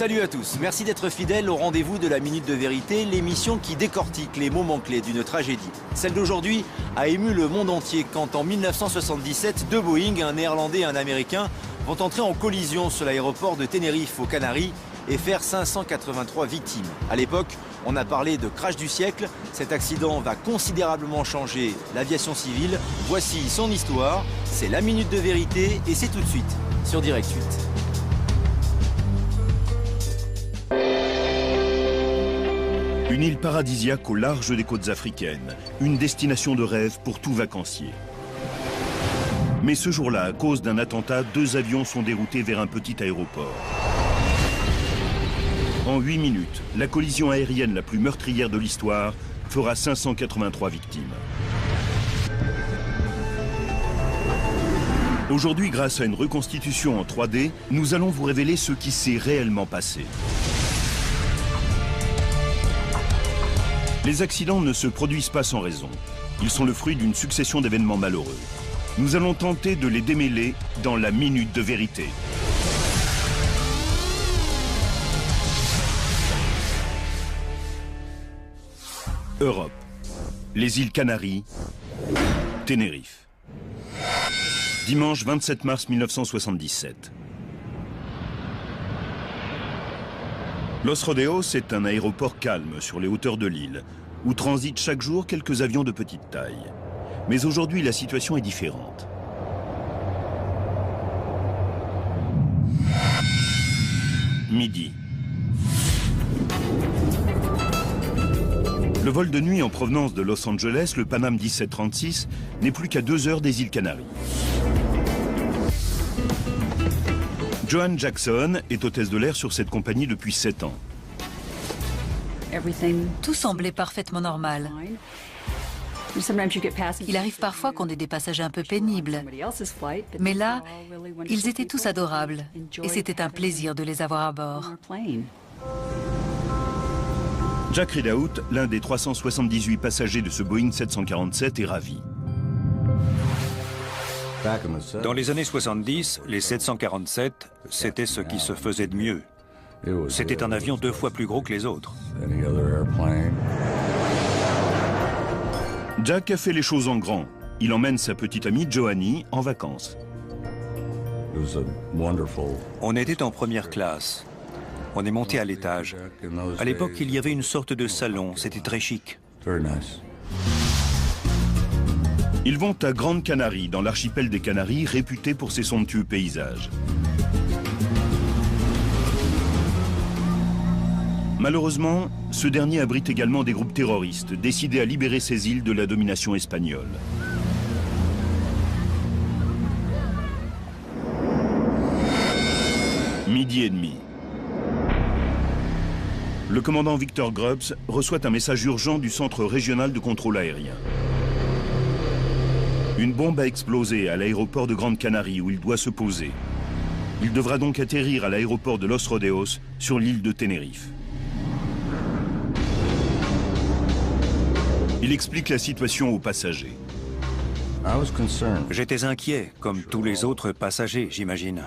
Salut à tous, merci d'être fidèles au rendez-vous de la Minute de Vérité, l'émission qui décortique les moments clés d'une tragédie. Celle d'aujourd'hui a ému le monde entier quand en 1977, deux Boeing, un néerlandais et un américain, vont entrer en collision sur l'aéroport de Tenerife aux Canaries et faire 583 victimes. À l'époque, on a parlé de crash du siècle. Cet accident va considérablement changer l'aviation civile. Voici son histoire, c'est la Minute de Vérité et c'est tout de suite sur Direct 8. Une île paradisiaque au large des côtes africaines, une destination de rêve pour tout vacancier. Mais ce jour-là, à cause d'un attentat, deux avions sont déroutés vers un petit aéroport. En 8 minutes, la collision aérienne la plus meurtrière de l'histoire fera 583 victimes. Aujourd'hui, grâce à une reconstitution en 3D, nous allons vous révéler ce qui s'est réellement passé. Les accidents ne se produisent pas sans raison. Ils sont le fruit d'une succession d'événements malheureux. Nous allons tenter de les démêler dans la Minute de Vérité. Europe, les îles Canaries, Tenerife. Dimanche 27 mars 1977. Los Rodeos est un aéroport calme sur les hauteurs de l'île, où transitent chaque jour quelques avions de petite taille. Mais aujourd'hui, la situation est différente. Midi. Le vol de nuit en provenance de Los Angeles, le Pan Am 1736, n'est plus qu'à 2 heures des îles Canaries. Joan Jackson est hôtesse de l'air sur cette compagnie depuis 7 ans. Tout semblait parfaitement normal. Il arrive parfois qu'on ait des passagers un peu pénibles. Mais là, ils étaient tous adorables. Et c'était un plaisir de les avoir à bord. Jack Ridout, l'un des 378 passagers de ce Boeing 747, est ravi. Dans les années 70, les 747, c'était ce qui se faisait de mieux. C'était un avion 2 fois plus gros que les autres. Jack a fait les choses en grand. Il emmène sa petite amie Joanie en vacances. On était en première classe. On est monté à l'étage. À l'époque, il y avait une sorte de salon. C'était très chic. Ils vont à Grande Canarie, dans l'archipel des Canaries, réputé pour ses somptueux paysages. Malheureusement, ce dernier abrite également des groupes terroristes, décidés à libérer ces îles de la domination espagnole. Midi et demi. Le commandant Victor Grubbs reçoit un message urgent du Centre régional de contrôle aérien. Une bombe a explosé à l'aéroport de Grande Canarie où il doit se poser. Il devra donc atterrir à l'aéroport de Los Rodeos sur l'île de Tenerife. Il explique la situation aux passagers. J'étais inquiet, comme tous les autres passagers, j'imagine.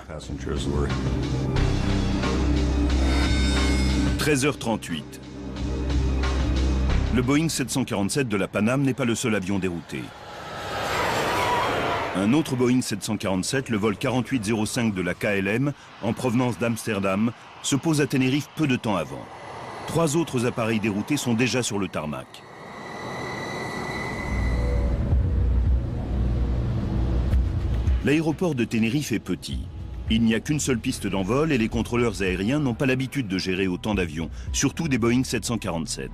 13h38. Le Boeing 747 de la Pan Am n'est pas le seul avion dérouté. Un autre Boeing 747, le vol 4805 de la KLM, en provenance d'Amsterdam, se pose à Tenerife peu de temps avant. 3 autres appareils déroutés sont déjà sur le tarmac. L'aéroport de Tenerife est petit. Il n'y a qu'une seule piste d'envol et les contrôleurs aériens n'ont pas l'habitude de gérer autant d'avions, surtout des Boeing 747.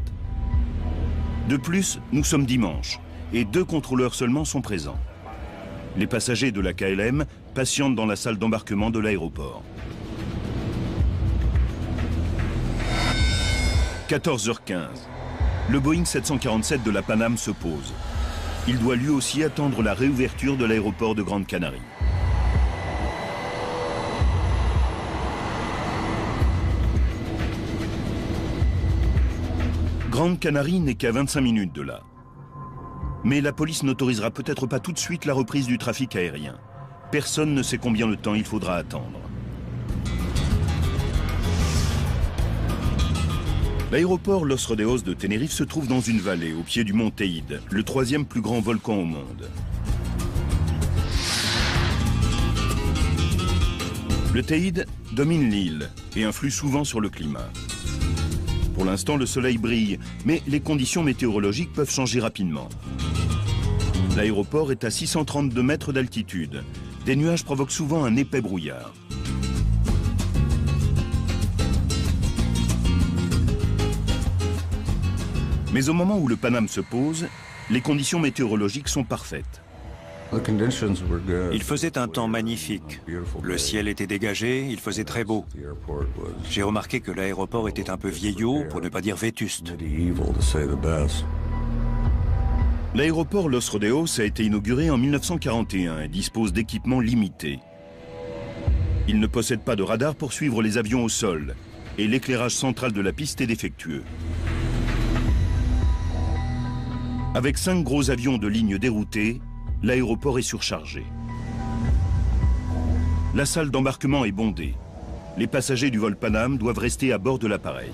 De plus, nous sommes dimanche et 2 contrôleurs seulement sont présents. Les passagers de la KLM patientent dans la salle d'embarquement de l'aéroport. 14h15. Le Boeing 747 de la Pan Am se pose. Il doit lui aussi attendre la réouverture de l'aéroport de Grande Canarie. Grande Canarie n'est qu'à 25 minutes de là. Mais la police n'autorisera peut-être pas tout de suite la reprise du trafic aérien. Personne ne sait combien de temps il faudra attendre. L'aéroport Los Rodeos de Tenerife se trouve dans une vallée au pied du mont Teide, le 3e plus grand volcan au monde. Le Teide domine l'île et influe souvent sur le climat. Pour l'instant, le soleil brille, mais les conditions météorologiques peuvent changer rapidement. L'aéroport est à 632 mètres d'altitude. Des nuages provoquent souvent un épais brouillard. Mais au moment où le Paname se pose, les conditions météorologiques sont parfaites. Il faisait un temps magnifique. Le ciel était dégagé, il faisait très beau. J'ai remarqué que l'aéroport était un peu vieillot, pour ne pas dire vétuste. L'aéroport Los Rodeos a été inauguré en 1941 et dispose d'équipements limités. Il ne possède pas de radar pour suivre les avions au sol et l'éclairage central de la piste est défectueux. Avec 5 gros avions de ligne déroutés, l'aéroport est surchargé. La salle d'embarquement est bondée. Les passagers du vol Paname doivent rester à bord de l'appareil.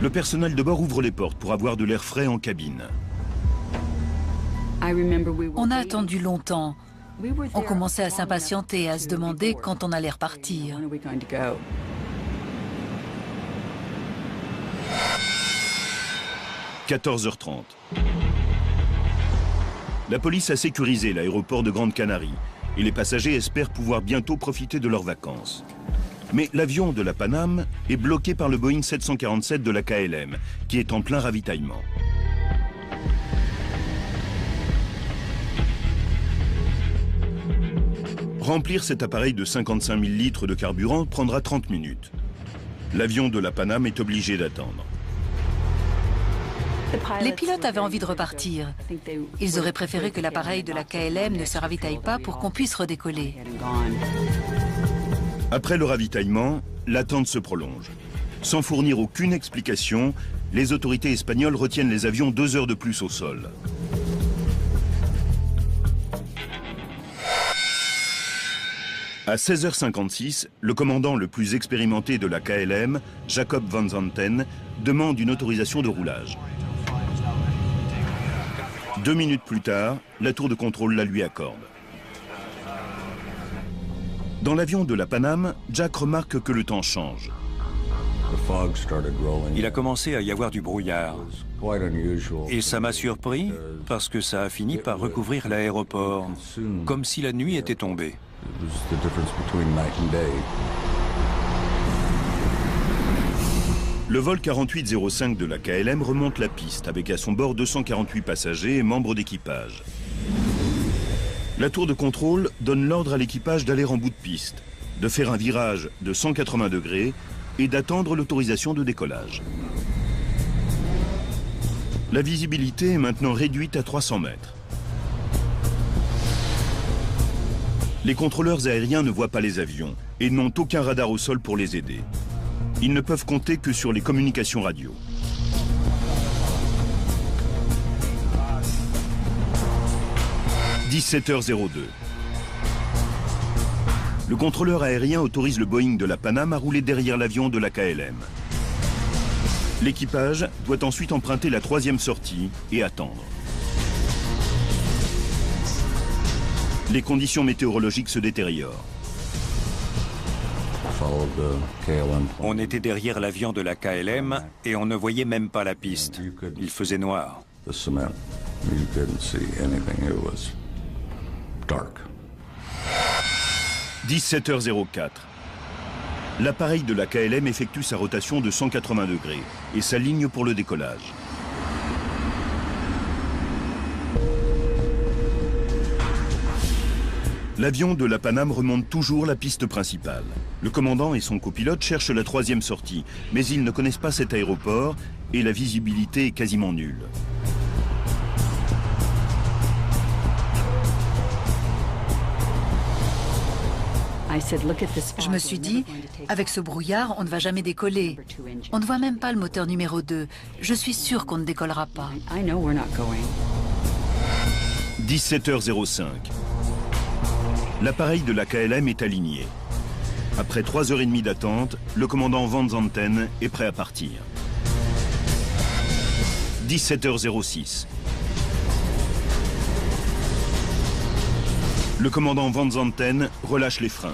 Le personnel de bord ouvre les portes pour avoir de l'air frais en cabine. On a attendu longtemps. On commençait à s'impatienter et à se demander quand on allait repartir. « 14h30. La police a sécurisé l'aéroport de Grande Canarie et les passagers espèrent pouvoir bientôt profiter de leurs vacances. Mais l'avion de la Paname est bloqué par le Boeing 747 de la KLM, qui est en plein ravitaillement. Remplir cet appareil de 55 000 litres de carburant prendra 30 minutes. L'avion de la Paname est obligé d'attendre. Les pilotes avaient envie de repartir. Ils auraient préféré que l'appareil de la KLM ne se ravitaille pas pour qu'on puisse redécoller. Après le ravitaillement, l'attente se prolonge. Sans fournir aucune explication, les autorités espagnoles retiennent les avions 2 heures de plus au sol. À 16h56, le commandant le plus expérimenté de la KLM, Jacob Van Zanten, demande une autorisation de roulage. 2 minutes plus tard, la tour de contrôle la lui accorde. Dans l'avion de la Paname, Jack remarque que le temps change. Il a commencé à y avoir du brouillard. Et ça m'a surpris parce que ça a fini par recouvrir l'aéroport, comme si la nuit était tombée. Le vol 4805 de la KLM remonte la piste avec à son bord 248 passagers et membres d'équipage. La tour de contrôle donne l'ordre à l'équipage d'aller en bout de piste, de faire un virage de 180 degrés et d'attendre l'autorisation de décollage. La visibilité est maintenant réduite à 300 mètres. Les contrôleurs aériens ne voient pas les avions et n'ont aucun radar au sol pour les aider. Ils ne peuvent compter que sur les communications radio. « 17h02. Le contrôleur aérien autorise le Boeing de la Paname à rouler derrière l'avion de la KLM. L'équipage doit ensuite emprunter la 3e sortie et attendre. Les conditions météorologiques se détériorent. On était derrière l'avion de la KLM et on ne voyait même pas la piste. Il faisait noir. 17h04. L'appareil de la KLM effectue sa rotation de 180 degrés et s'aligne pour le décollage. L'avion de la Paname remonte toujours la piste principale. Le commandant et son copilote cherchent la 3e sortie, mais ils ne connaissent pas cet aéroport et la visibilité est quasiment nulle. Je me suis dit, avec ce brouillard, on ne va jamais décoller. On ne voit même pas le moteur numéro 2. Je suis sûre qu'on ne décollera pas. 17h05. L'appareil de la KLM est aligné. Après 3h30 d'attente, le commandant Van Zanten est prêt à partir. 17h06. Le commandant Van Zanten relâche les freins.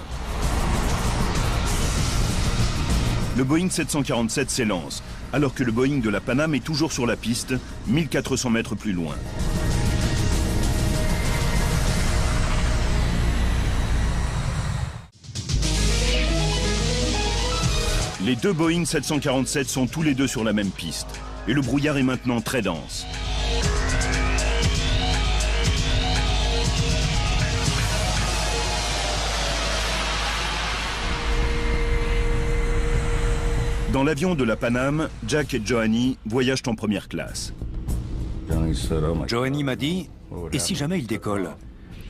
Le Boeing 747 s'élance, alors que le Boeing de la Pan Am est toujours sur la piste, 1400 mètres plus loin. Les deux Boeing 747 sont tous les deux sur la même piste, et le brouillard est maintenant très dense. Dans l'avion de la Pan Am, Jack et Johanny voyagent en première classe. Johanny m'a dit, et si jamais il décolle?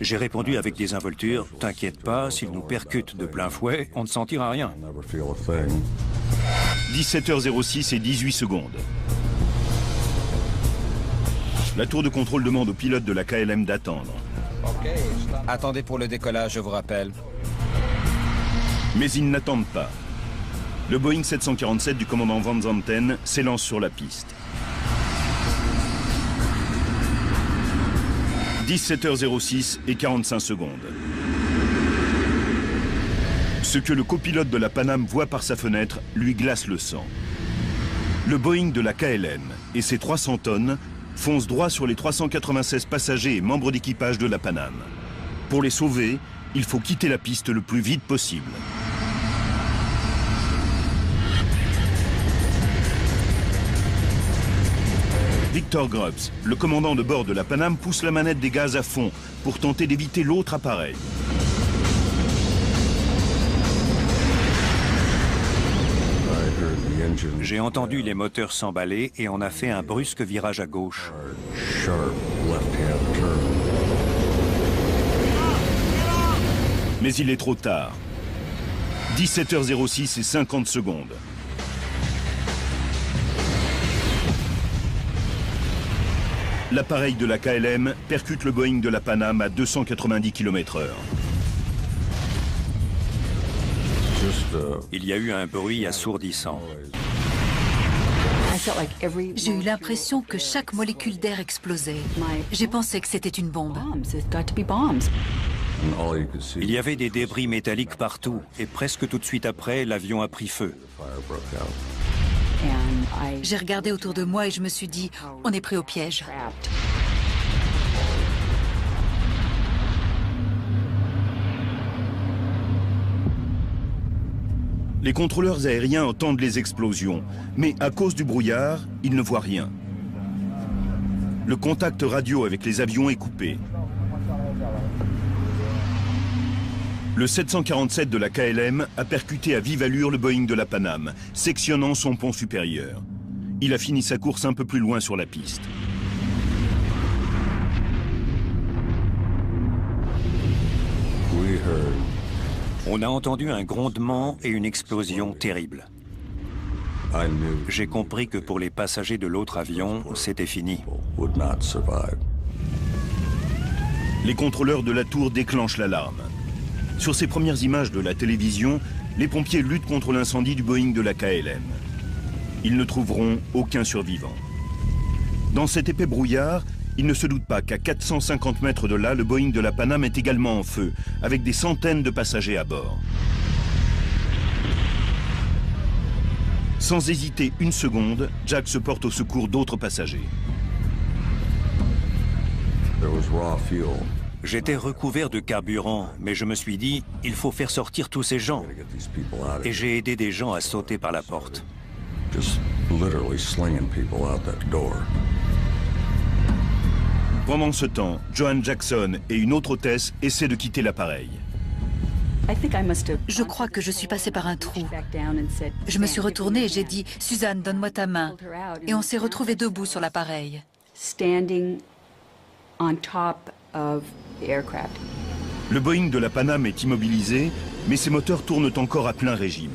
J'ai répondu avec des involtures, t'inquiète pas, s'il nous percute de plein fouet, on ne sentira rien. 17h06 et 18 secondes. La tour de contrôle demande au pilote de la KLM d'attendre. Attendez pour le décollage, je vous rappelle. Mais ils n'attendent pas. Le Boeing 747 du commandant Van Zanten s'élance sur la piste. 17h06 et 45 secondes. Ce que le copilote de la Pan Am voit par sa fenêtre lui glace le sang. Le Boeing de la KLM et ses 300 tonnes foncent droit sur les 396 passagers et membres d'équipage de la Pan Am. Pour les sauver, il faut quitter la piste le plus vite possible. Victor Grubbs, le commandant de bord de la Pan Am, pousse la manette des gaz à fond pour tenter d'éviter l'autre appareil. J'ai entendu les moteurs s'emballer et on a fait un brusque virage à gauche. Mais il est trop tard. 17h06 et 50 secondes. L'appareil de la KLM percute le Boeing de la Pan Am à 290 km/h. Il y a eu un bruit assourdissant. J'ai eu l'impression que chaque molécule d'air explosait. J'ai pensé que c'était une bombe. Il y avait des débris métalliques partout et presque tout de suite après, l'avion a pris feu. J'ai regardé autour de moi et je me suis dit, on est pris au piège. Les contrôleurs aériens entendent les explosions, mais à cause du brouillard, ils ne voient rien. Le contact radio avec les avions est coupé. Le 747 de la KLM a percuté à vive allure le Boeing de la Pan Am, sectionnant son pont supérieur. Il a fini sa course un peu plus loin sur la piste. On a entendu un grondement et une explosion terrible. J'ai compris que pour les passagers de l'autre avion, c'était fini. Les contrôleurs de la tour déclenchent l'alarme. Sur ces premières images de la télévision, les pompiers luttent contre l'incendie du Boeing de la KLM. Ils ne trouveront aucun survivant. Dans cet épais brouillard, ils ne se doutent pas qu'à 450 mètres de là, le Boeing de la Pan Am est également en feu, avec des centaines de passagers à bord. Sans hésiter une seconde, Jack se porte au secours d'autres passagers. J'étais recouvert de carburant, mais je me suis dit, il faut faire sortir tous ces gens. Et j'ai aidé des gens à sauter par la porte. Pendant ce temps, Joan Jackson et une autre hôtesse essaient de quitter l'appareil. Je crois que je suis passée par un trou. Je me suis retournée et j'ai dit « Suzanne, donne-moi ta main ». Et on s'est retrouvés debout sur l'appareil. Le Boeing de la Pan Am est immobilisé, mais ses moteurs tournent encore à plein régime.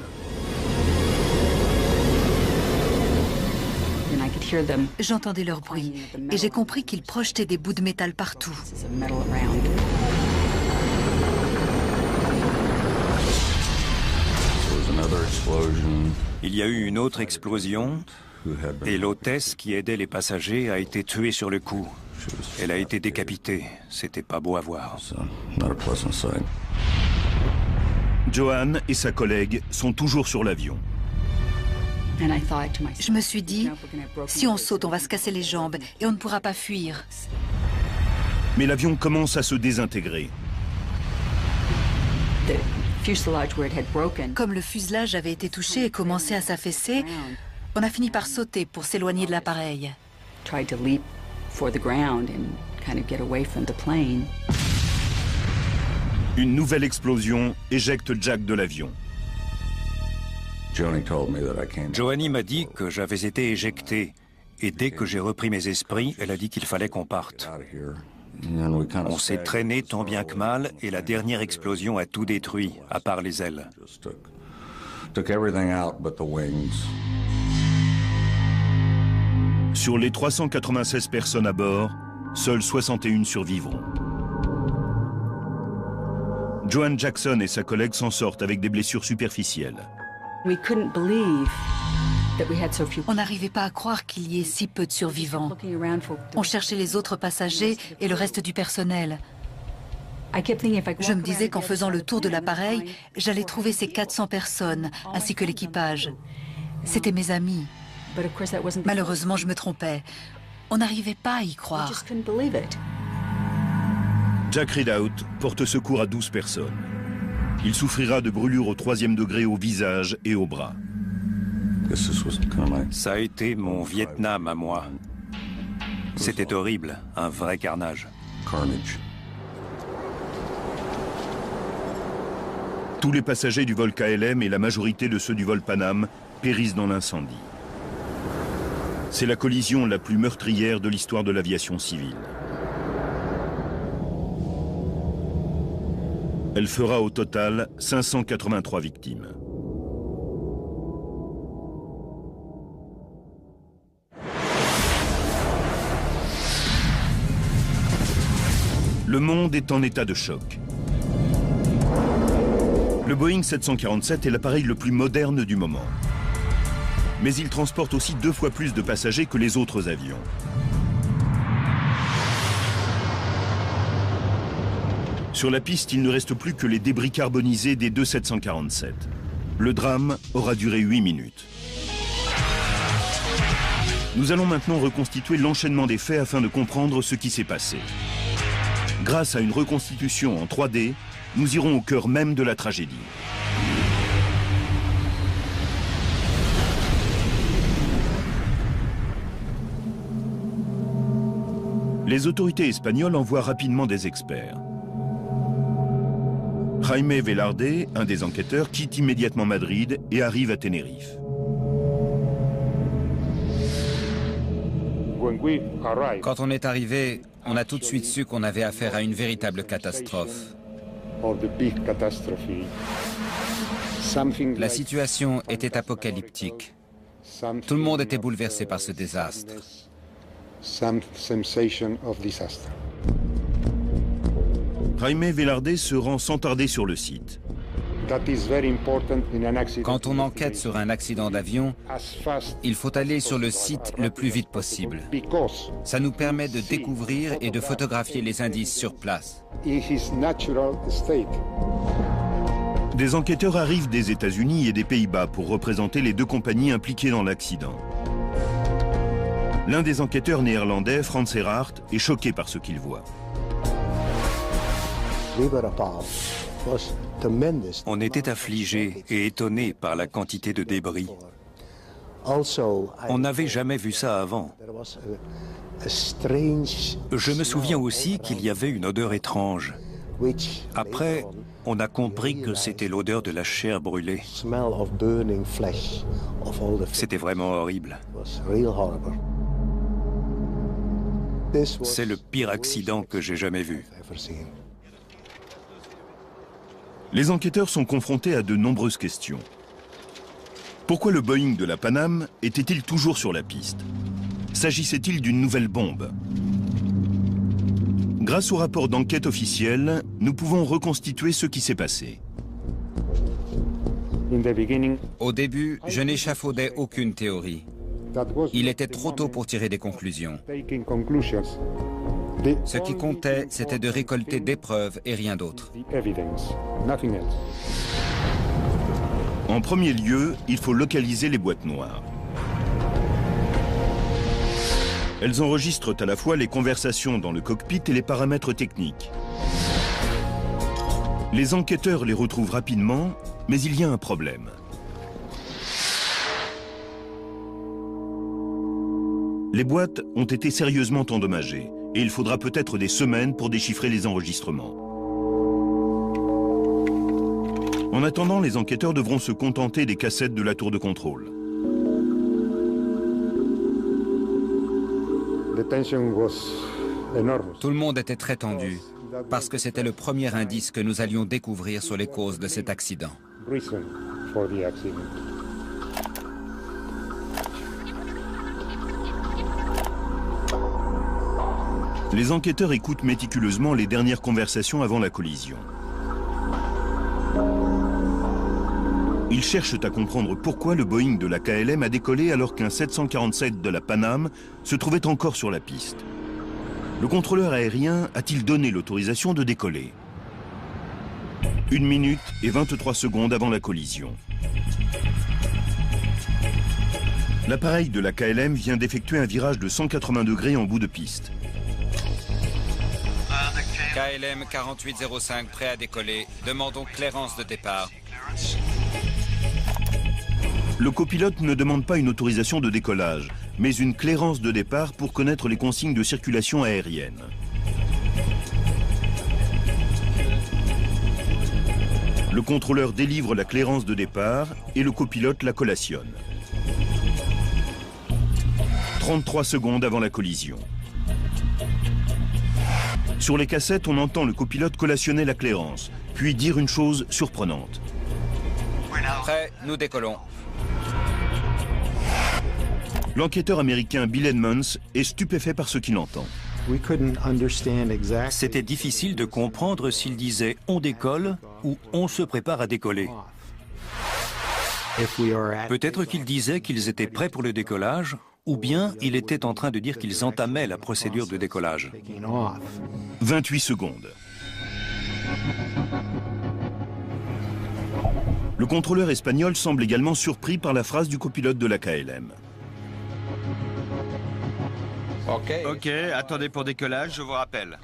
J'entendais leur bruit et j'ai compris qu'ils projetaient des bouts de métal partout. Il y a eu une autre explosion et l'hôtesse qui aidait les passagers a été tuée sur le coup. Elle a été décapitée. C'était pas beau à voir. Joanne et sa collègue sont toujours sur l'avion. Je me suis dit, si on saute, on va se casser les jambes et on ne pourra pas fuir. Mais l'avion commence à se désintégrer. Comme le fuselage avait été touché et commençait à s'affaisser, on a fini par sauter pour s'éloigner de l'appareil. Une nouvelle explosion éjecte Jack de l'avion. Joanie m'a dit que j'avais été éjecté. Et dès que j'ai repris mes esprits, elle a dit qu'il fallait qu'on parte. On s'est traîné tant bien que mal et la dernière explosion a tout détruit, à part les ailes. Sur les 396 personnes à bord, seules 61 survivront. Joan Jackson et sa collègue s'en sortent avec des blessures superficielles. On n'arrivait pas à croire qu'il y ait si peu de survivants. On cherchait les autres passagers et le reste du personnel. Je me disais qu'en faisant le tour de l'appareil, j'allais trouver ces 400 personnes, ainsi que l'équipage. C'étaient mes amis. Malheureusement, je me trompais. On n'arrivait pas à y croire. Jack Ridout porte secours à 12 personnes. Il souffrira de brûlures au 3e degré au visage et au bras. Ça a été mon Vietnam à moi. C'était horrible, un vrai carnage. Tous les passagers du vol KLM et la majorité de ceux du vol Panam périssent dans l'incendie. C'est la collision la plus meurtrière de l'histoire de l'aviation civile. Elle fera au total 583 victimes. Le monde est en état de choc. Le Boeing 747 est l'appareil le plus moderne du moment. Mais il transporte aussi 2 fois plus de passagers que les autres avions. Sur la piste, il ne reste plus que les débris carbonisés des deux 747. Le drame aura duré 8 minutes. Nous allons maintenant reconstituer l'enchaînement des faits afin de comprendre ce qui s'est passé. Grâce à une reconstitution en 3D, nous irons au cœur même de la tragédie. Les autorités espagnoles envoient rapidement des experts. Jaime Velarde, un des enquêteurs, quitte immédiatement Madrid et arrive à Tenerife. Quand on est arrivé, on a tout de suite su qu'on avait affaire à une véritable catastrophe. La situation était apocalyptique. Tout le monde était bouleversé par ce désastre. Jaime Velarde se rend sans tarder sur le site. Quand on enquête sur un accident d'avion, il faut aller sur le site le plus vite possible. Ça nous permet de découvrir et de photographier les indices sur place. Des enquêteurs arrivent des États-Unis et des Pays-Bas pour représenter les 2 compagnies impliquées dans l'accident. L'un des enquêteurs néerlandais, Frans Herart, est choqué par ce qu'il voit. On était affligés et étonnés par la quantité de débris. On n'avait jamais vu ça avant. Je me souviens aussi qu'il y avait une odeur étrange. Après, on a compris que c'était l'odeur de la chair brûlée. C'était vraiment horrible. C'est le pire accident que j'ai jamais vu. Les enquêteurs sont confrontés à de nombreuses questions. Pourquoi le Boeing de la Panam était-il toujours sur la piste? S'agissait-il d'une nouvelle bombe? Grâce au rapport d'enquête officiel, nous pouvons reconstituer ce qui s'est passé. Au début, je n'échafaudais aucune théorie. Il était trop tôt pour tirer des conclusions. Ce qui comptait, c'était de récolter des preuves et rien d'autre. En premier lieu, il faut localiser les boîtes noires. Elles enregistrent à la fois les conversations dans le cockpit et les paramètres techniques. Les enquêteurs les retrouvent rapidement, mais il y a un problème. Les boîtes ont été sérieusement endommagées et il faudra peut-être des semaines pour déchiffrer les enregistrements. En attendant, les enquêteurs devront se contenter des cassettes de la tour de contrôle. Tout le monde était très tendu, parce que c'était le premier indice que nous allions découvrir sur les causes de cet accident. Les enquêteurs écoutent méticuleusement les dernières conversations avant la collision. Ils cherchent à comprendre pourquoi le Boeing de la KLM a décollé alors qu'un 747 de la Pan Am se trouvait encore sur la piste. Le contrôleur aérien a-t-il donné l'autorisation de décoller? 1 minute et 23 secondes avant la collision. L'appareil de la KLM vient d'effectuer un virage de 180 degrés en bout de piste. KLM 4805 prêt à décoller. Demandons clairance de départ. Le copilote ne demande pas une autorisation de décollage, mais une clairance de départ pour connaître les consignes de circulation aérienne. Le contrôleur délivre la clairance de départ et le copilote la collationne. 33 secondes avant la collision. Sur les cassettes, on entend le copilote collationner la clairance, puis dire une chose surprenante. Prêt, nous décollons. L'enquêteur américain Bill Edmonds est stupéfait par ce qu'il entend. C'était difficile de comprendre s'il disait « on décolle » ou « on se prépare à décoller ». Peut-être qu'il disait qu'ils étaient prêts pour le décollage, ou bien il était en train de dire qu'ils entamaient la procédure de décollage. 28 secondes. Le contrôleur espagnol semble également surpris par la phrase du copilote de la KLM. Ok, attendez pour décollage, je vous rappelle.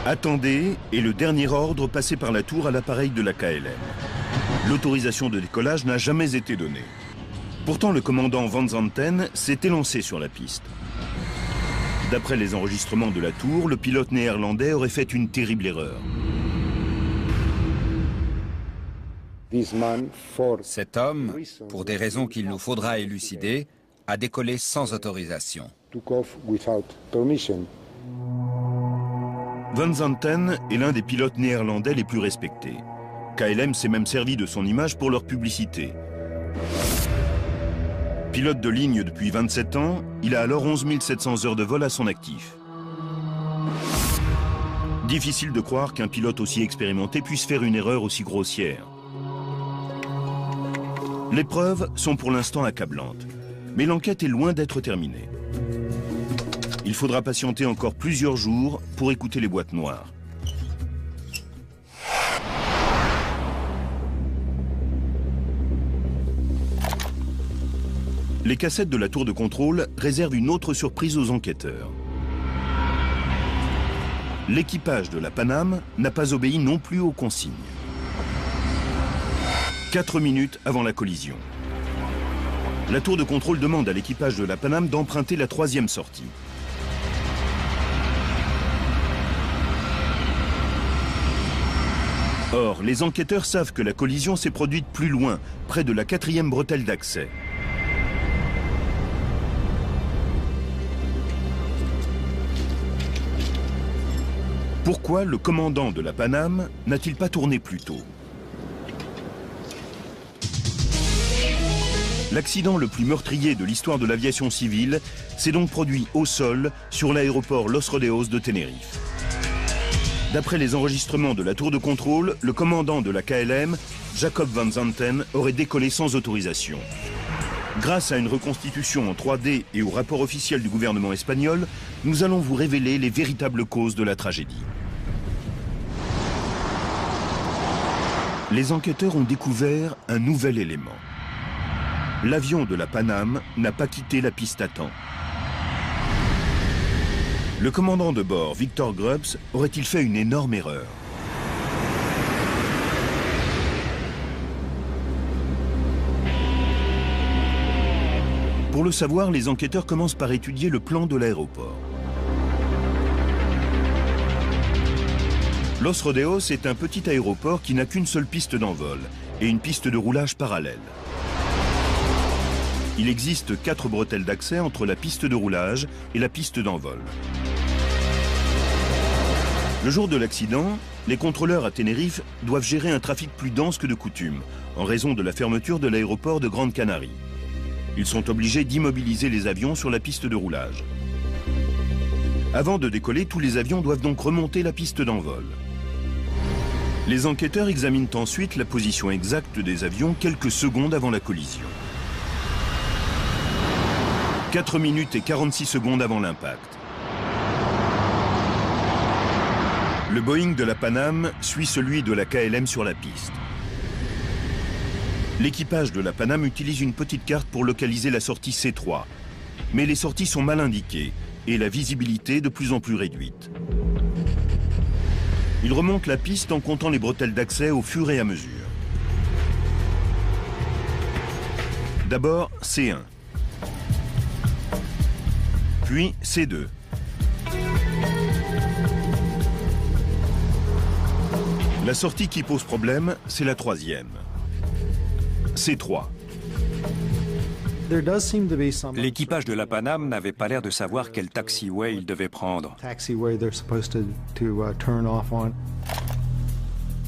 Attendez est le dernier ordre passé par la tour à l'appareil de la KLM. L'autorisation de décollage n'a jamais été donnée. Pourtant, le commandant Van Zanten s'est élancé sur la piste. D'après les enregistrements de la tour, le pilote néerlandais aurait fait une terrible erreur. Cet homme, pour des raisons qu'il nous faudra élucider, a décollé sans autorisation. Van Zanten est l'un des pilotes néerlandais les plus respectés. KLM s'est même servi de son image pour leur publicité. Pilote de ligne depuis 27 ans, il a alors 11 700 heures de vol à son actif. Difficile de croire qu'un pilote aussi expérimenté puisse faire une erreur aussi grossière. Les preuves sont pour l'instant accablantes, mais l'enquête est loin d'être terminée. Il faudra patienter encore plusieurs jours pour écouter les boîtes noires. Les cassettes de la tour de contrôle réservent une autre surprise aux enquêteurs. L'équipage de la Pan Am n'a pas obéi non plus aux consignes. 4 minutes avant la collision. La tour de contrôle demande à l'équipage de la Pan Am d'emprunter la 3e sortie. Or, les enquêteurs savent que la collision s'est produite plus loin, près de la 4e bretelle d'accès. Pourquoi le commandant de la Pan Am n'a-t-il pas tourné plus tôt? L'accident le plus meurtrier de l'histoire de l'aviation civile s'est donc produit au sol sur l'aéroport Los Rodeos de Tenerife. D'après les enregistrements de la tour de contrôle, le commandant de la KLM, Jacob van Zanten, aurait décollé sans autorisation. Grâce à une reconstitution en 3D et au rapport officiel du gouvernement espagnol, nous allons vous révéler les véritables causes de la tragédie. Les enquêteurs ont découvert un nouvel élément. L'avion de la Paname n'a pas quitté la piste à temps. Le commandant de bord, Victor Grubbs, aurait-il fait une énorme erreur? Pour le savoir, les enquêteurs commencent par étudier le plan de l'aéroport. Los Rodeos est un petit aéroport qui n'a qu'une seule piste d'envol et une piste de roulage parallèle. Il existe 4 bretelles d'accès entre la piste de roulage et la piste d'envol. Le jour de l'accident, les contrôleurs à Tenerife doivent gérer un trafic plus dense que de coutume, en raison de la fermeture de l'aéroport de Grande Canarie. Ils sont obligés d'immobiliser les avions sur la piste de roulage. Avant de décoller, tous les avions doivent donc remonter la piste d'envol. Les enquêteurs examinent ensuite la position exacte des avions quelques secondes avant la collision. 4 minutes et 46 secondes avant l'impact. Le Boeing de la Paname suit celui de la KLM sur la piste. L'équipage de la Paname utilise une petite carte pour localiser la sortie C3. Mais les sorties sont mal indiquées et la visibilité de plus en plus réduite. Ils remontent la piste en comptant les bretelles d'accès au fur et à mesure. D'abord C1, puis C2. La sortie qui pose problème, c'est la 3e. C3. L'équipage de la Paname n'avait pas l'air de savoir quel taxiway il devait prendre.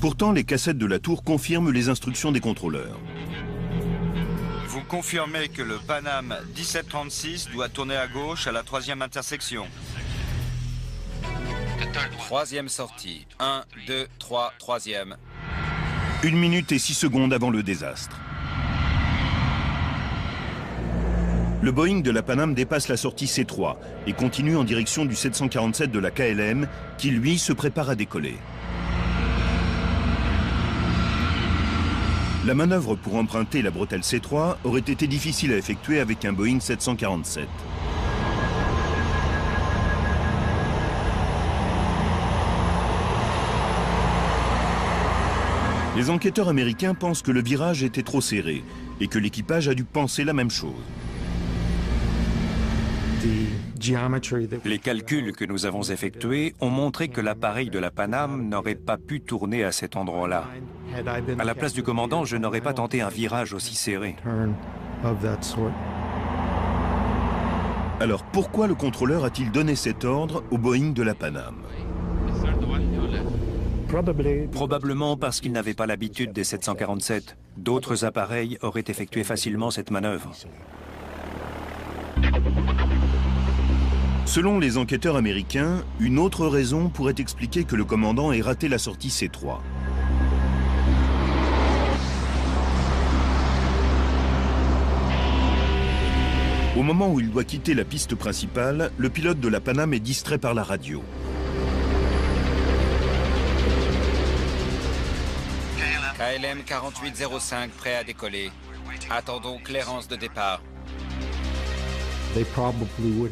Pourtant, les cassettes de la tour confirment les instructions des contrôleurs. Vous confirmez que le Paname 1736 doit tourner à gauche à la 3e intersection. 3e sortie. 1, 2, 3, 3e. 1 minute et 6 secondes avant le désastre. Le Boeing de la Paname dépasse la sortie C3 et continue en direction du 747 de la KLM qui, lui, se prépare à décoller. La manœuvre pour emprunter la bretelle C3 aurait été difficile à effectuer avec un Boeing 747. Les enquêteurs américains pensent que le virage était trop serré et que l'équipage a dû penser la même chose. Les calculs que nous avons effectués ont montré que l'appareil de la Paname n'aurait pas pu tourner à cet endroit-là. À la place du commandant, je n'aurais pas tenté un virage aussi serré. Alors pourquoi le contrôleur a-t-il donné cet ordre au Boeing de la Paname? Probablement parce qu'il n'avait pas l'habitude des 747. D'autres appareils auraient effectué facilement cette manœuvre. Selon les enquêteurs américains, une autre raison pourrait expliquer que le commandant ait raté la sortie C3. Au moment où il doit quitter la piste principale, le pilote de la Paname est distrait par la radio. KLM 4805 prêt à décoller. Attendons clairance de départ.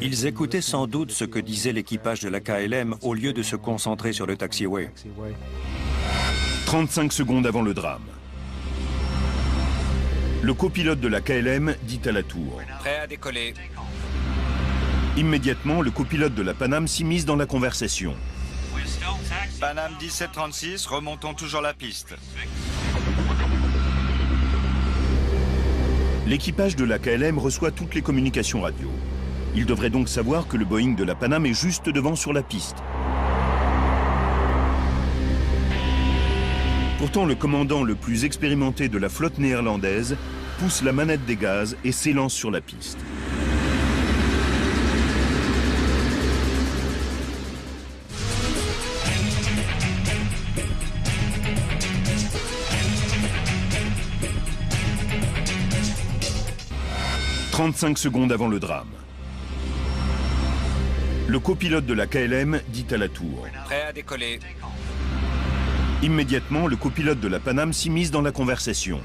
Ils écoutaient sans doute ce que disait l'équipage de la KLM au lieu de se concentrer sur le taxiway. 35 secondes avant le drame. Le copilote de la KLM dit à la tour. Prêt à décoller. Immédiatement, le copilote de la Paname s'immisce dans la conversation. Paname 1736, remontons toujours la piste. L'équipage de la KLM reçoit toutes les communications radio. Il devrait donc savoir que le Boeing de la Paname est juste devant sur la piste. Pourtant, le commandant le plus expérimenté de la flotte néerlandaise pousse la manette des gaz et s'élance sur la piste. 35 secondes avant le drame. Le copilote de la KLM dit à la tour. Prêt à décoller. Immédiatement, le copilote de la Paname s'immisce dans la conversation.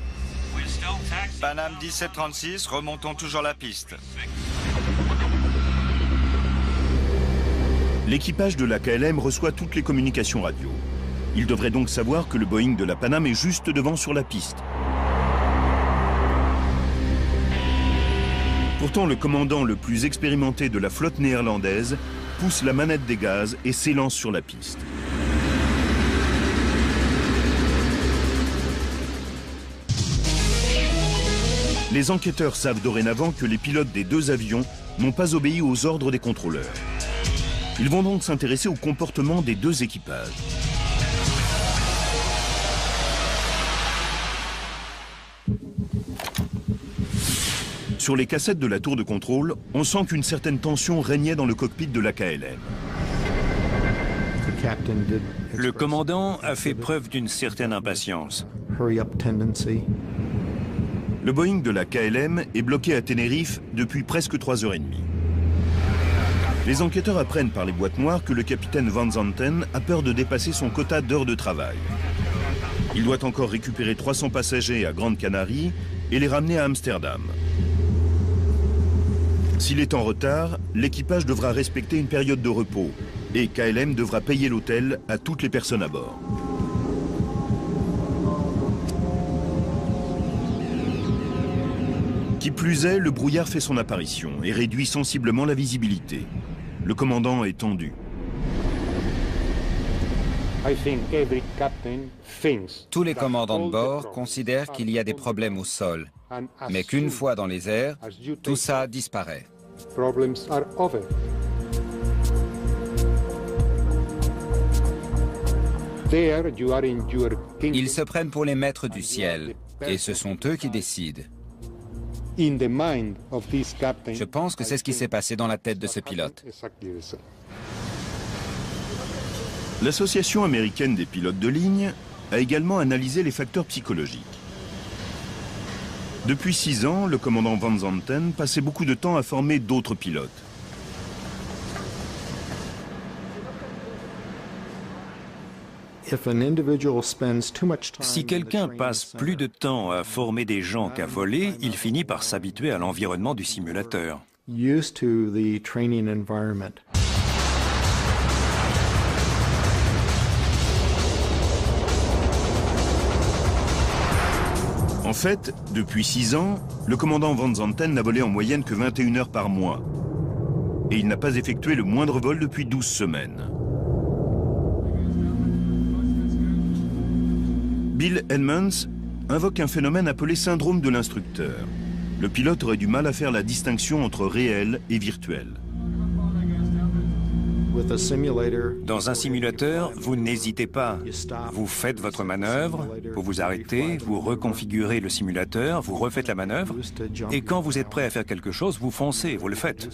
Paname 1736, remontons toujours la piste. L'équipage de la KLM reçoit toutes les communications radio. Il devrait donc savoir que le Boeing de la Paname est juste devant sur la piste. Pourtant, le commandant le plus expérimenté de la flotte néerlandaise pousse la manette des gaz et s'élance sur la piste. Les enquêteurs savent dorénavant que les pilotes des deux avions n'ont pas obéi aux ordres des contrôleurs. Ils vont donc s'intéresser au comportement des deux équipages. Sur les cassettes de la tour de contrôle, on sent qu'une certaine tension régnait dans le cockpit de la KLM. Le commandant a fait preuve d'une certaine impatience. Le Boeing de la KLM est bloqué à Tenerife depuis presque 3h30. Les enquêteurs apprennent par les boîtes noires que le capitaine Van Zanten a peur de dépasser son quota d'heures de travail. Il doit encore récupérer 300 passagers à Grande Canarie et les ramener à Amsterdam. S'il est en retard, l'équipage devra respecter une période de repos et KLM devra payer l'hôtel à toutes les personnes à bord. Qui plus est, le brouillard fait son apparition et réduit sensiblement la visibilité. Le commandant est tendu. Tous les commandants de bord considèrent qu'il y a des problèmes au sol, mais qu'une fois dans les airs, tout ça disparaît. Ils se prennent pour les maîtres du ciel, et ce sont eux qui décident. Je pense que c'est ce qui s'est passé dans la tête de ce pilote. L'Association américaine des pilotes de ligne a également analysé les facteurs psychologiques. Depuis 6 ans, le commandant Van Zanten passait beaucoup de temps à former d'autres pilotes. Si quelqu'un passe plus de temps à former des gens qu'à voler, il finit par s'habituer à l'environnement du simulateur. En fait, depuis 6 ans, le commandant Van Zanten n'a volé en moyenne que 21 heures par mois. Et il n'a pas effectué le moindre vol depuis 12 semaines. Bill Edmonds invoque un phénomène appelé syndrome de l'instructeur. Le pilote aurait du mal à faire la distinction entre réel et virtuel. Dans un simulateur, vous n'hésitez pas. Vous faites votre manœuvre, vous vous arrêtez, vous reconfigurez le simulateur, vous refaites la manœuvre, et quand vous êtes prêt à faire quelque chose, vous foncez, vous le faites.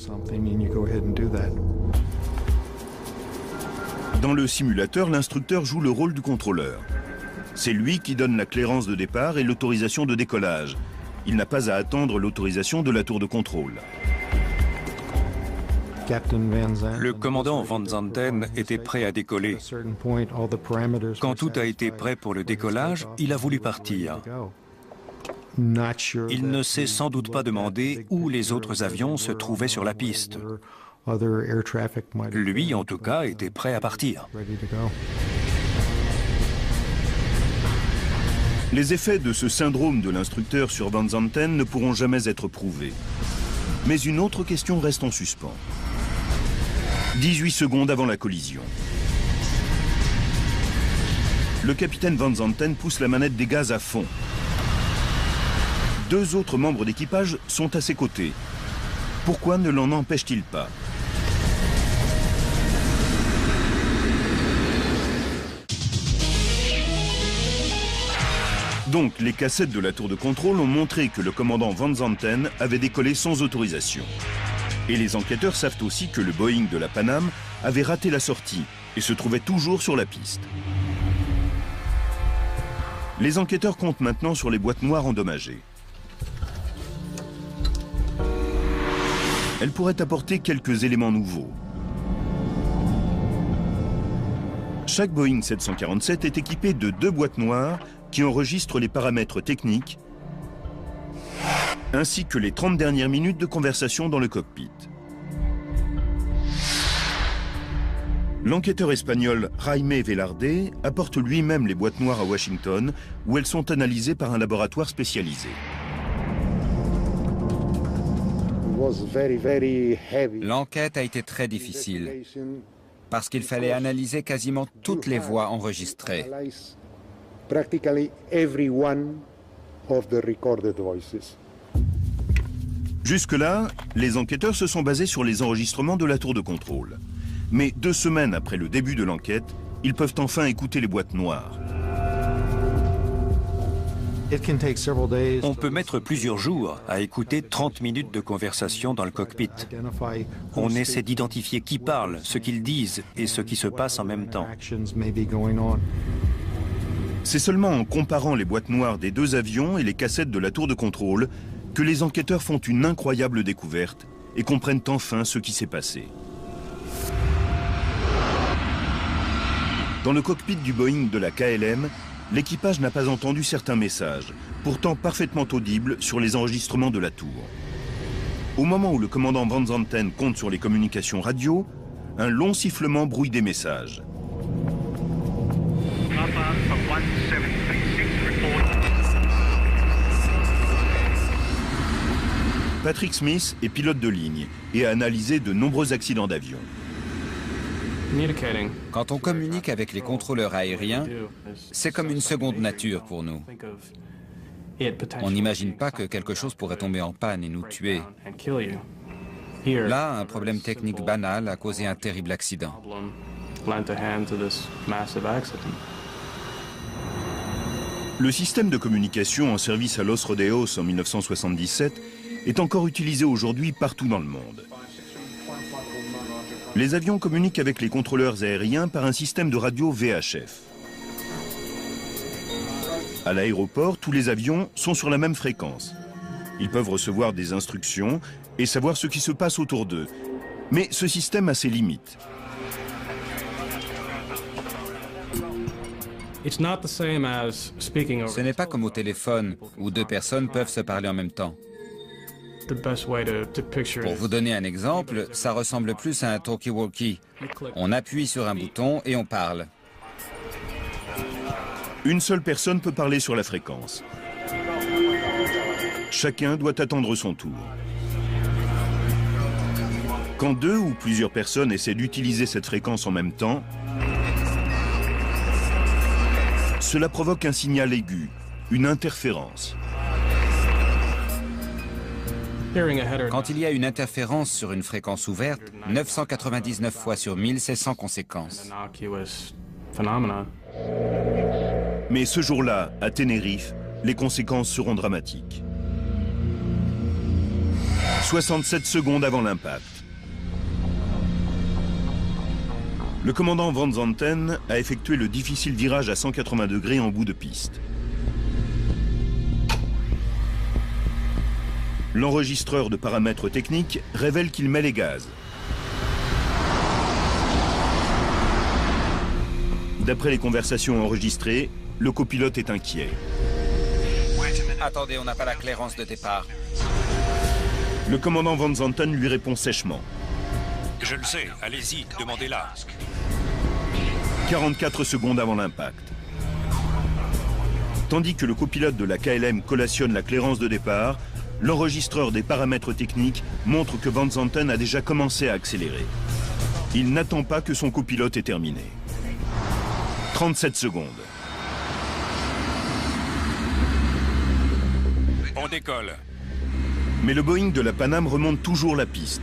Dans le simulateur, l'instructeur joue le rôle du contrôleur. C'est lui qui donne la clairance de départ et l'autorisation de décollage. Il n'a pas à attendre l'autorisation de la tour de contrôle. Le commandant Van Zanten était prêt à décoller. Quand tout a été prêt pour le décollage, il a voulu partir. Il ne s'est sans doute pas demandé où les autres avions se trouvaient sur la piste. Lui, en tout cas, était prêt à partir. Les effets de ce syndrome de l'instructeur sur Van Zanten ne pourront jamais être prouvés. Mais une autre question reste en suspens. 18 secondes avant la collision. Le capitaine Van Zanten pousse la manette des gaz à fond. 2 autres membres d'équipage sont à ses côtés. Pourquoi ne l'en empêche-t-il pas ? Donc, les cassettes de la tour de contrôle ont montré que le commandant Van Zanten avait décollé sans autorisation. Et les enquêteurs savent aussi que le Boeing de la Paname avait raté la sortie et se trouvait toujours sur la piste. Les enquêteurs comptent maintenant sur les boîtes noires endommagées. elle pourrait apporter quelques éléments nouveaux. Chaque Boeing 747 est équipé de 2 boîtes noires qui enregistrent les paramètres techniques ainsi que les 30 dernières minutes de conversation dans le cockpit. L'enquêteur espagnol Jaime Velarde apporte lui-même les boîtes noires à Washington, où elles sont analysées par un laboratoire spécialisé. L'enquête a été très difficile, parce qu'il fallait analyser quasiment toutes les voix enregistrées. Jusque-là, les enquêteurs se sont basés sur les enregistrements de la tour de contrôle. Mais 2 semaines après le début de l'enquête, ils peuvent enfin écouter les boîtes noires. On peut mettre plusieurs jours à écouter 30 minutes de conversation dans le cockpit. On essaie d'identifier qui parle, ce qu'ils disent et ce qui se passe en même temps. C'est seulement en comparant les boîtes noires des 2 avions et les cassettes de la tour de contrôle que les enquêteurs font une incroyable découverte et comprennent enfin ce qui s'est passé. Dans le cockpit du Boeing de la KLM, l'équipage n'a pas entendu certains messages, pourtant parfaitement audibles sur les enregistrements de la tour. Au moment où le commandant Van Zanten compte sur les communications radio, un long sifflement brouille des messages. Patrick Smith est pilote de ligne et a analysé de nombreux accidents d'avion. Quand on communique avec les contrôleurs aériens, c'est comme une seconde nature pour nous. On n'imagine pas que quelque chose pourrait tomber en panne et nous tuer. Là, un problème technique banal a causé un terrible accident. Le système de communication en service à Los Rodeos en 1977 est encore utilisé aujourd'hui partout dans le monde. Les avions communiquent avec les contrôleurs aériens par un système de radio VHF. À l'aéroport, tous les avions sont sur la même fréquence. Ils peuvent recevoir des instructions et savoir ce qui se passe autour d'eux. Mais ce système a ses limites. Ce n'est pas comme au téléphone, où 2 personnes peuvent se parler en même temps. Pour vous donner un exemple, ça ressemble plus à un talkie-walkie. On appuie sur un bouton et on parle. Une seule personne peut parler sur la fréquence. Chacun doit attendre son tour. Quand 2 ou plusieurs personnes essaient d'utiliser cette fréquence en même temps, cela provoque un signal aigu, une interférence. Quand il y a une interférence sur une fréquence ouverte, 999 fois sur 1000, c'est sans conséquence. Mais ce jour-là, à Tenerife, les conséquences seront dramatiques. 67 secondes avant l'impact. Le commandant Van Zanten a effectué le difficile virage à 180 degrés en bout de piste. L'enregistreur de paramètres techniques révèle qu'il met les gaz. D'après les conversations enregistrées, le copilote est inquiet. Attendez, on n'a pas la clairance de départ. Le commandant Van Zanten lui répond sèchement. Je le sais, allez-y, demandez-la. 44 secondes avant l'impact. Tandis que le copilote de la KLM collationne la clairance de départ, l'enregistreur des paramètres techniques montre que Van Zanten a déjà commencé à accélérer. Il n'attend pas que son copilote ait terminé. 37 secondes. On décolle. Mais le Boeing de la Pan Am remonte toujours la piste.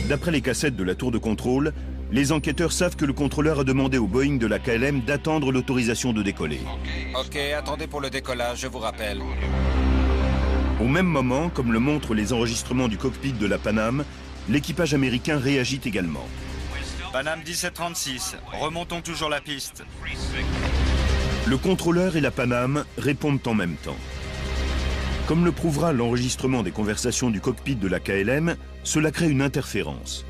D'après les cassettes de la tour de contrôle, les enquêteurs savent que le contrôleur a demandé au Boeing de la KLM d'attendre l'autorisation de décoller. Ok, attendez pour le décollage, je vous rappelle. Au même moment, comme le montrent les enregistrements du cockpit de la Pan Am, l'équipage américain réagit également. Panam 1736, remontons toujours la piste. Le contrôleur et la Pan Am répondent en même temps. Comme le prouvera l'enregistrement des conversations du cockpit de la KLM, cela crée une interférence.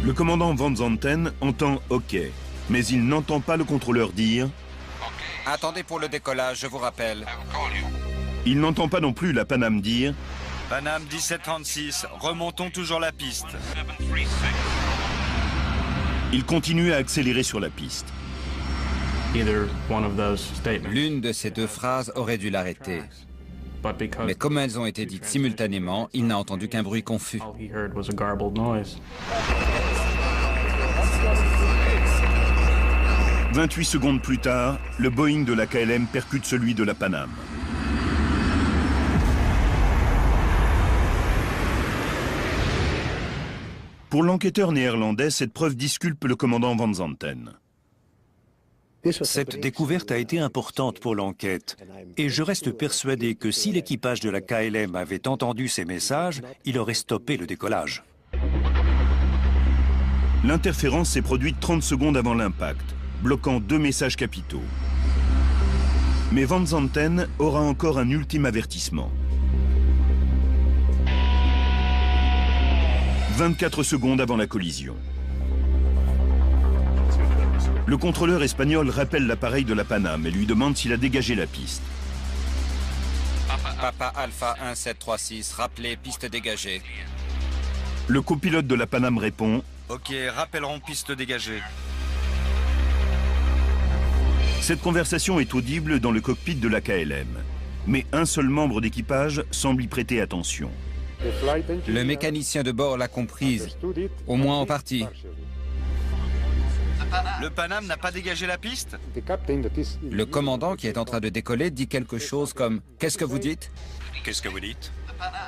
Le commandant Van Zanten entend « OK », mais il n'entend pas le contrôleur dire « Attendez pour le décollage, je vous rappelle. » Il n'entend pas non plus la Paname dire « Paname 1736, remontons toujours la piste. » Il continue à accélérer sur la piste. L'une de ces deux phrases aurait dû l'arrêter. Mais comme elles ont été dites simultanément, il n'a entendu qu'un bruit confus. 28 secondes plus tard, le Boeing de la KLM percute celui de la Paname. Pour l'enquêteur néerlandais, cette preuve disculpe le commandant Van Zanten. Cette découverte a été importante pour l'enquête et je reste persuadé que si l'équipage de la KLM avait entendu ces messages, il aurait stoppé le décollage. L'interférence s'est produite 30 secondes avant l'impact, bloquant 2 messages capitaux. Mais Van Zanten aura encore un ultime avertissement. 24 secondes avant la collision. Le contrôleur espagnol rappelle l'appareil de la Paname et lui demande s'il a dégagé la piste. Papa Alpha 1736, rappelez, piste dégagée. Le copilote de la Paname répond « OK, rappellerons piste dégagée. » Cette conversation est audible dans le cockpit de la KLM. Mais un seul membre d'équipage semble y prêter attention. Le mécanicien de bord l'a comprise, au moins en partie. Le Paname n'a pas dégagé la piste? Le commandant qui est en train de décoller dit quelque chose comme « Qu'est-ce que vous dites ?» Qu'est-ce que vous dites?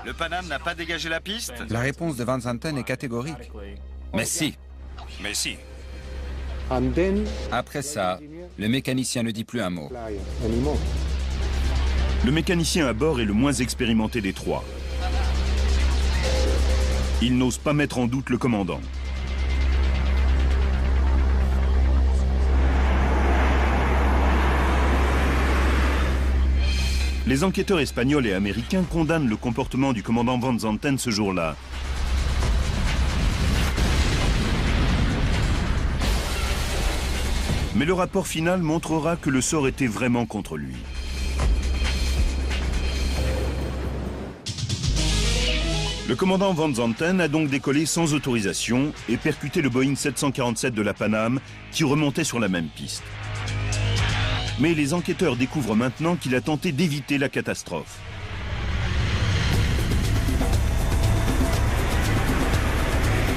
Le Paname n'a pas dégagé la piste? La réponse de Van Zanten est catégorique. Mais si. Mais si. Après ça, le mécanicien ne dit plus un mot. Le mécanicien à bord est le moins expérimenté des trois. Il n'ose pas mettre en doute le commandant. Les enquêteurs espagnols et américains condamnent le comportement du commandant Van Zanten ce jour-là. Mais le rapport final montrera que le sort était vraiment contre lui. Le commandant Van Zanten a donc décollé sans autorisation et percuté le Boeing 747 de la Paname qui remontait sur la même piste. Mais les enquêteurs découvrent maintenant qu'il a tenté d'éviter la catastrophe.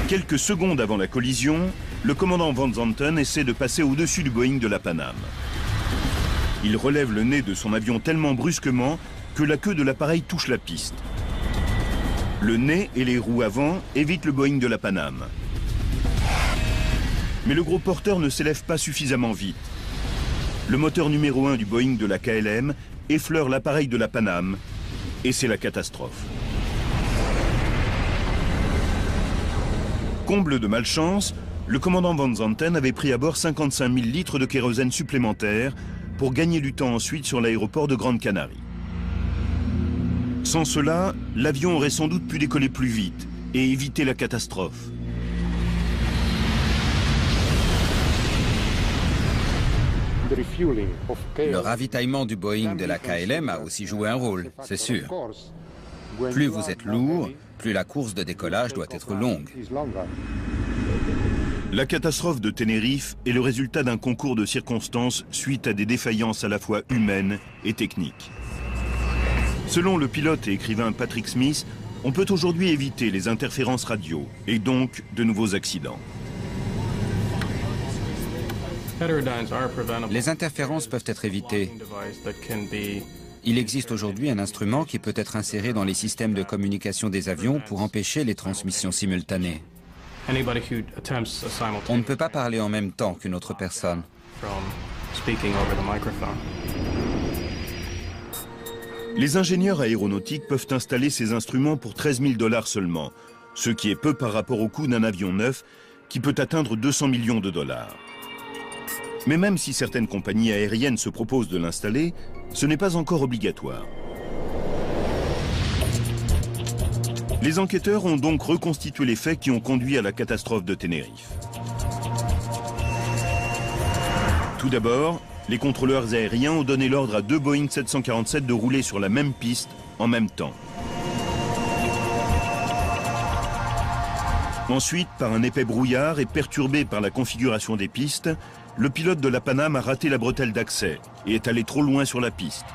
Quelques secondes avant la collision, le commandant Van Zanten essaie de passer au-dessus du Boeing de la Paname. Il relève le nez de son avion tellement brusquement que la queue de l'appareil touche la piste. Le nez et les roues avant évitent le Boeing de la Paname. Mais le gros porteur ne s'élève pas suffisamment vite. Le moteur numéro 1 du Boeing de la KLM effleure l'appareil de la Paname et c'est la catastrophe. Comble de malchance, le commandant Van Zanten avait pris à bord 55 000 litres de kérosène supplémentaire pour gagner du temps ensuite sur l'aéroport de Grande Canarie. Sans cela, l'avion aurait sans doute pu décoller plus vite et éviter la catastrophe. Le ravitaillement du Boeing de la KLM a aussi joué un rôle, c'est sûr. Plus vous êtes lourd, plus la course de décollage doit être longue. La catastrophe de Tenerife est le résultat d'un concours de circonstances suite à des défaillances à la fois humaines et techniques. Selon le pilote et écrivain Patrick Smith, on peut aujourd'hui éviter les interférences radio et donc de nouveaux accidents. Les interférences peuvent être évitées. Il existe aujourd'hui un instrument qui peut être inséré dans les systèmes de communication des avions pour empêcher les transmissions simultanées. On ne peut pas parler en même temps qu'une autre personne. Les ingénieurs aéronautiques peuvent installer ces instruments pour 13 000 $ seulement, ce qui est peu par rapport au coût d'un avion neuf, qui peut atteindre 200 millions de dollars. Mais même si certaines compagnies aériennes se proposent de l'installer, ce n'est pas encore obligatoire. Les enquêteurs ont donc reconstitué les faits qui ont conduit à la catastrophe de Tenerife. Tout d'abord, les contrôleurs aériens ont donné l'ordre à 2 Boeing 747 de rouler sur la même piste en même temps. Ensuite, par un épais brouillard et perturbé par la configuration des pistes, le pilote de la Pan Am a raté la bretelle d'accès et est allé trop loin sur la piste.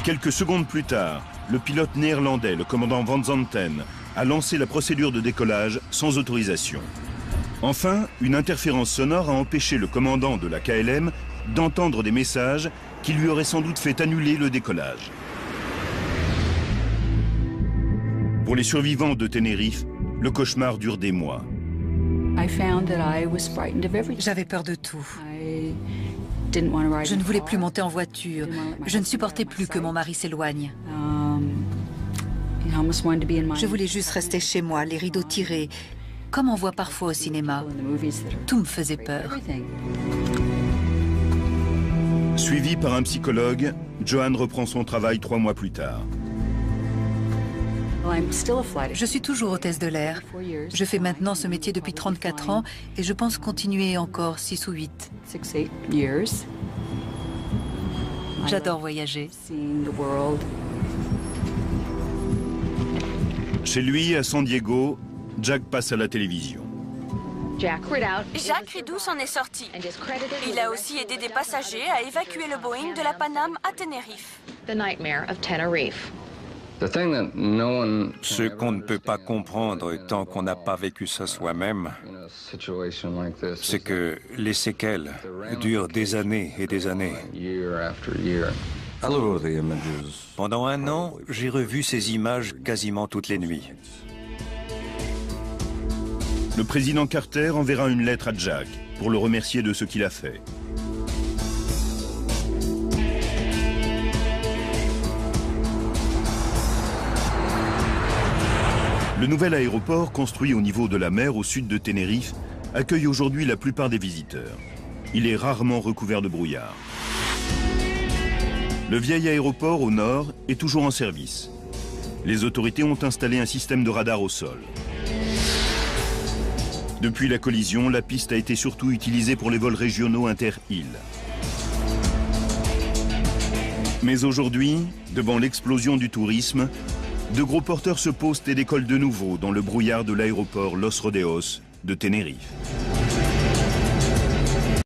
Quelques secondes plus tard, le pilote néerlandais, le commandant Van Zanten, a lancé la procédure de décollage sans autorisation. Enfin, une interférence sonore a empêché le commandant de la KLM d'entendre des messages qui lui auraient sans doute fait annuler le décollage. Pour les survivants de Tenerife, le cauchemar dure des mois. J'avais peur de tout. Je ne voulais plus monter en voiture. Je ne supportais plus que mon mari s'éloigne. Je voulais juste rester chez moi, les rideaux tirés, comme on voit parfois au cinéma. Tout me faisait peur. Suivi par un psychologue, Joanne reprend son travail 3 mois plus tard. Je suis toujours hôtesse de l'air. Je fais maintenant ce métier depuis 34 ans et je pense continuer encore 6 ou 8. J'adore voyager. Chez lui, à San Diego, Jack passe à la télévision. Jacques Ridoux s'en est sorti. Il a aussi aidé des passagers à évacuer le Boeing de la Pan Am à Tenerife. Ce qu'on ne peut pas comprendre tant qu'on n'a pas vécu ça soi-même, c'est que les séquelles durent des années et des années. Pendant 1 an, j'ai revu ces images quasiment toutes les nuits. Le président Carter enverra une lettre à Jack pour le remercier de ce qu'il a fait. Le nouvel aéroport, construit au niveau de la mer au sud de Tenerife, accueille aujourd'hui la plupart des visiteurs. Il est rarement recouvert de brouillard. Le vieil aéroport au nord est toujours en service. Les autorités ont installé un système de radar au sol. Depuis la collision, la piste a été surtout utilisée pour les vols régionaux inter-îles. Mais aujourd'hui, devant l'explosion du tourisme, de gros porteurs se posent et décollent de nouveau dans le brouillard de l'aéroport Los Rodeos de Tenerife.